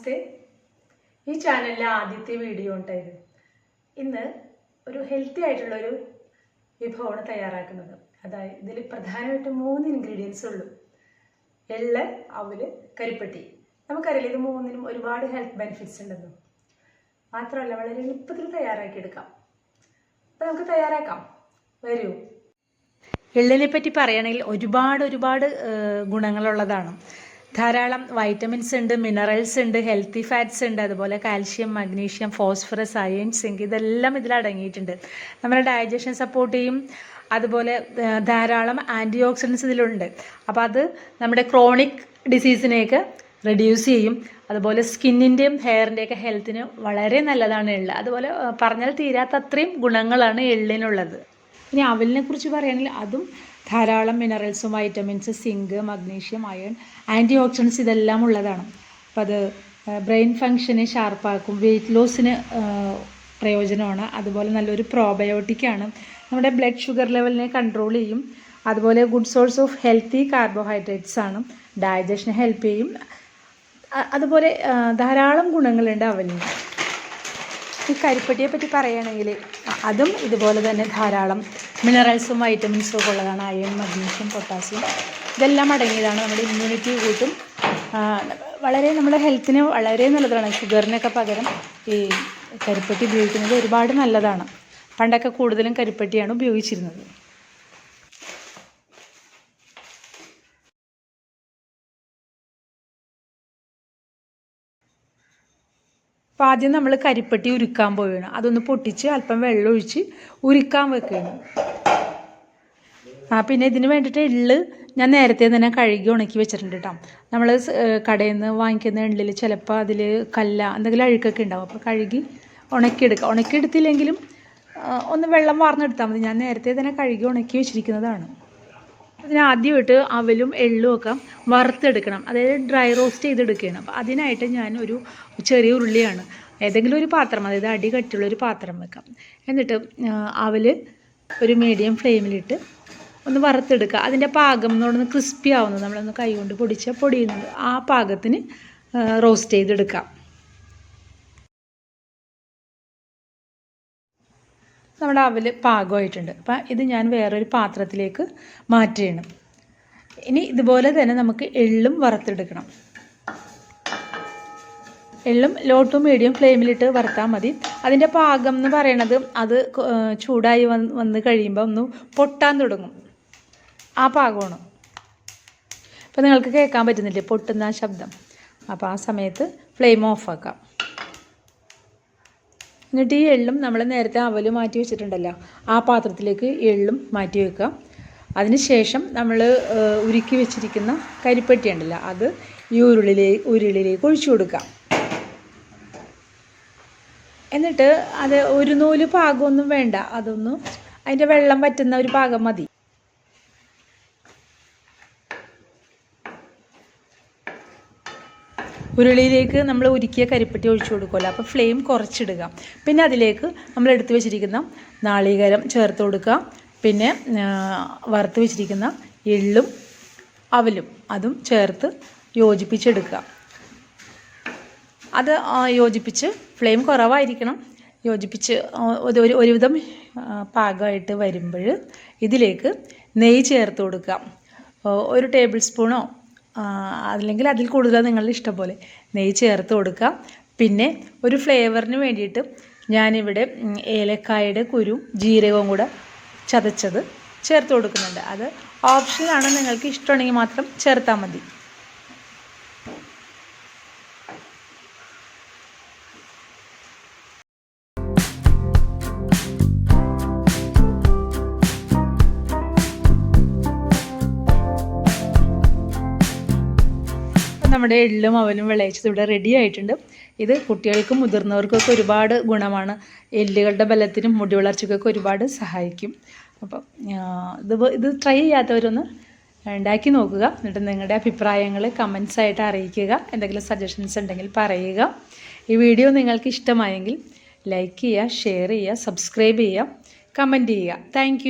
നമസ്തേ. ഈ ചാനലിലെ ആദ്യത്തെ വീഡിയോ ഉണ്ടായത്. ഇന്ന് ഒരു ഹെൽത്തി ആയിട്ടുള്ളൊരു വിഭവമാണ് തയ്യാറാക്കുന്നത്. അതായത് ഇതിൽ പ്രധാനമായിട്ടും 3 ഇൻഗ്രീഡിയൻസ് ഉള്ളൂ: എള്ള്, അവല്, കരിപ്പട്ടി. നമുക്കറിയില്ല ഇത് മൂന്നിനും ഒരുപാട് ഹെൽത്ത് ബെനിഫിറ്റ്സ് ഉണ്ടെന്ന്. മാത്രമല്ല വളരെ എളുപ്പത്തിൽ തയ്യാറാക്കിയെടുക്കാം. അപ്പം നമുക്ക് തയ്യാറാക്കാം. വരൂ. എള്ളിനെ പറ്റി പറയുകയാണെങ്കിൽ ഒരുപാട് ഗുണങ്ങളുള്ളതാണ്. ധാരാളം വൈറ്റമിൻസ് ഉണ്ട്, മിനറൽസ് ഉണ്ട്, ഹെൽത്തി ഫാറ്റ്സ് ഉണ്ട്, അതുപോലെ calcium, magnesium, phosphorus, iron, zinc ഇതെല്ലാം ഇതിൽ അടങ്ങിയിട്ടുണ്ട്. നമ്മുടെ ഡൈജഷൻ സപ്പോർട്ട് ചെയ്യും. അതുപോലെ ധാരാളം ആൻറ്റി ഓക്സിഡൻസ് ഇതിലുണ്ട്. അപ്പോൾ അത് നമ്മുടെ ക്രോണിക് ഡിസീസിനെയൊക്കെ റെഡ്യൂസ് ചെയ്യും. അതുപോലെ സ്കിന്നിൻ്റെയും ഹെയറിൻ്റെയൊക്കെ ഹെൽത്തിന് വളരെ നല്ലതാണ് എള്ള്. അതുപോലെ പറഞ്ഞാൽ തീരാത്ത അത്രയും ഗുണങ്ങളാണ് എള്ളിനുള്ളത്. ഇനി അവലിനെ കുറിച്ച് പറയുകയാണെങ്കിൽ അതും ധാരാളം മിനറൽസും vitamins, zinc, magnesium, iron, antioxidants ഇതെല്ലാം ഉള്ളതാണ്. അപ്പോൾ അത് ബ്രെയിൻ ഫങ്ഷനെ ഷാർപ്പാക്കും, വെയിറ്റ് ലോസിന് പ്രയോജനമാണ്. അതുപോലെ നല്ലൊരു പ്രോബയോട്ടിക്കാണ്, നമ്മുടെ ബ്ലഡ് ഷുഗർ ലെവലിനെ കൺട്രോൾ ചെയ്യും. അതുപോലെ good source of healthy carbohydrates ആണ്, ഡൈജഷനെ ഹെൽപ്പ് ചെയ്യും. അതുപോലെ ധാരാളം ഗുണങ്ങളുണ്ട് അവലിന്. ഈ കരിപ്പട്ടിയെ പറ്റി പറയുകയാണെങ്കിൽ അതും ഇതുപോലെ തന്നെ ധാരാളം മിനറൽസും വൈറ്റമിൻസും ഒക്കെ ഉള്ളതാണ്. അയൺ, മഗ്നീഷ്യം, പൊട്ടാസ്യം ഇതെല്ലാം അടങ്ങിയതാണ്. നമ്മുടെ ഇമ്മ്യൂണിറ്റി കൂട്ടും. വളരെ നമ്മുടെ ഹെൽത്തിന് വളരെ നല്ലതാണ്. ഷുഗറിനൊക്കെ പകരം ഈ കരിപ്പട്ടി ഉപയോഗിക്കുന്നത് ഒരുപാട് നല്ലതാണ്. പണ്ടൊക്കെ കൂടുതലും കരിപ്പട്ടിയാണ് ഉപയോഗിച്ചിരുന്നത്. അപ്പോൾ ആദ്യം നമ്മൾ കരിപ്പട്ടി ഉരുക്കാൻ പോവുകയാണ്. അതൊന്ന് പൊട്ടിച്ച് അല്പം വെള്ളം ഒഴിച്ച് ഉരുക്കാൻ വെക്കുകയാണ്. പിന്നെ ഇതിന് വേണ്ടിയിട്ട് എള്ള് ഞാൻ നേരത്തെ തന്നെ കഴുകി ഉണക്കി വെച്ചിട്ടുണ്ട് കേട്ടോ. നമ്മൾ കടയിൽ നിന്ന് വാങ്ങിക്കുന്ന എള്ളിൽ ചിലപ്പോൾ അതിൽ കല്ല എന്തെങ്കിലും അഴുക്കൊക്കെ ഉണ്ടാവും. അപ്പോൾ കഴുകി ഉണക്കിയെടുക്കുക. ഉണക്കിയെടുത്തില്ലെങ്കിലും ഒന്ന് വെള്ളം വാർന്നെടുത്താൽ മതി. ഞാൻ നേരത്തെ തന്നെ കഴുകി ഉണക്കി വെച്ചിരിക്കുന്നതാണ്. അതിനാദ്യമായിട്ട് അവലും എള്ളും ഒക്കെ വറുത്തെടുക്കണം, അതായത് ഡ്രൈ റോസ്റ്റ് ചെയ്തെടുക്കുകയാണ്. അപ്പോൾ അതിനായിട്ട് ഞാൻ ഒരു ചെറിയ ഉരുളിയാണ്, ഏതെങ്കിലും ഒരു പാത്രം, അതായത് അടി കട്ടിയുള്ളൊരു പാത്രം വെക്കാം. എന്നിട്ട് അവൽ ഒരു മീഡിയം ഫ്ലെയിമിലിട്ട് ഒന്ന് വറുത്തെടുക്കുക. അതിൻ്റെ പാകം എന്നോടൊന്ന് ക്രിസ്പി ആവുന്നത്, നമ്മളൊന്ന് കൈ കൊണ്ട് പൊടിയുന്നത് ആ പാകത്തിന് റോസ്റ്റ് ചെയ്തെടുക്കാം. നമ്മുടെ അവൽ പാകമായിട്ടുണ്ട്. അപ്പം ഇത് ഞാൻ വേറൊരു പാത്രത്തിലേക്ക് മാറ്റുകയാണ്. ഇനി ഇതുപോലെ തന്നെ നമുക്ക് എള്ളും വറുത്തെടുക്കണം. എള്ളും ലോ ടു മീഡിയം ഫ്ലെയിമിലിട്ട് വറുത്താൽ മതി. അതിൻ്റെ പാകം എന്ന് പറയണത് അത് ചൂടായി വന്ന് കഴിയുമ്പോൾ ഒന്ന് പൊട്ടാൻ തുടങ്ങും, ആ പാകമാണ്. അപ്പോൾ നിങ്ങൾക്ക് കേൾക്കാൻ പറ്റുന്നില്ലേ പൊട്ടുന്ന ശബ്ദം? അപ്പോൾ ആ സമയത്ത് ഫ്ലെയിം ഓഫാക്കാം. എന്നിട്ട് ഈ എള്ളും നമ്മൾ നേരത്തെ അവല് മാറ്റി വെച്ചിട്ടുണ്ടല്ലോ ആ പാത്രത്തിലേക്ക് എള്ളും മാറ്റി വെക്കുക. അതിനുശേഷം നമ്മൾ ഉരുക്കി വെച്ചിരിക്കുന്ന കരിപ്പട്ടി ഉണ്ടല്ലോ അത് ഈ ഉരുളിയിലേക്ക് ഒഴിച്ചു കൊടുക്കാം. എന്നിട്ട് അത് ഒരു നൂല് പാകമൊന്നും വേണ്ട, അതൊന്നും അതിൻ്റെ വെള്ളം വറ്റുന്ന ഒരു പാകം മതി. ഉരുളിയിലേക്ക് നമ്മൾ ഉരുക്കിയ കരിപ്പട്ടി ഒഴിച്ചു കൊടുക്കുമല്ലോ, അപ്പോൾ ഫ്ലെയിം കുറച്ചിടുക. പിന്നെ അതിലേക്ക് നമ്മൾ എടുത്തു വെച്ചിരിക്കുന്ന നാളികേരം ചേർത്ത് കൊടുക്കുക. പിന്നെ വറുത്ത് വെച്ചിരിക്കുന്ന എള്ളും അവലും അതും ചേർത്ത് യോജിപ്പിച്ചെടുക്കുക. അത് യോജിപ്പിച്ച് ഫ്ലെയിം കുറവായിരിക്കണം, യോജിപ്പിച്ച് ഒരുവിധം പാകമായിട്ട് വരുമ്പോൾ ഇതിലേക്ക് നെയ്യ് ചേർത്ത് കൊടുക്കുക. 1 ടേബിൾ സ്പൂണോ അല്ലെങ്കിൽ അതിൽ കൂടുതൽ നിങ്ങളുടെ ഇഷ്ടം പോലെ നെയ്യ് ചേർത്ത് കൊടുക്കുക. പിന്നെ ഒരു ഫ്ലേവറിന് വേണ്ടിയിട്ട് ഞാനിവിടെ ഏലക്കായുടെ കുരും ജീരകവും കൂടെ ചതച്ചത് ചേർത്ത് കൊടുക്കുന്നുണ്ട്. അത് ഓപ്ഷനാണ്, നിങ്ങൾക്ക് ഇഷ്ടമുണ്ടെങ്കിൽ മാത്രം ചേർത്താൽ മതി. നമ്മുടെ എള്ളും അവലും വിളയിച്ചത് ഇവിടെ റെഡി ആയിട്ടുണ്ട്. ഇത് കുട്ടികൾക്കും മുതിർന്നവർക്കൊക്കെ ഒരുപാട് ഗുണമാണ്. എല്ലുകളുടെ ബലത്തിനും മുടി വളർച്ചയ്ക്കൊക്കെ ഒരുപാട് സഹായിക്കും. അപ്പം ഇത് ട്രൈ ചെയ്യാത്തവരൊന്ന് ഉണ്ടാക്കി നോക്കുക. എന്നിട്ട് നിങ്ങളുടെ അഭിപ്രായങ്ങൾ കമൻസ് ആയിട്ട് അറിയിക്കുക. എന്തെങ്കിലും സജഷൻസ് ഉണ്ടെങ്കിൽ പറയുക. ഈ വീഡിയോ നിങ്ങൾക്ക് ഇഷ്ടമായെങ്കിൽ ലൈക്ക് ചെയ്യുക, ഷെയർ ചെയ്യുക, സബ്സ്ക്രൈബ് ചെയ്യുക, കമൻറ്റ് ചെയ്യുക. താങ്ക്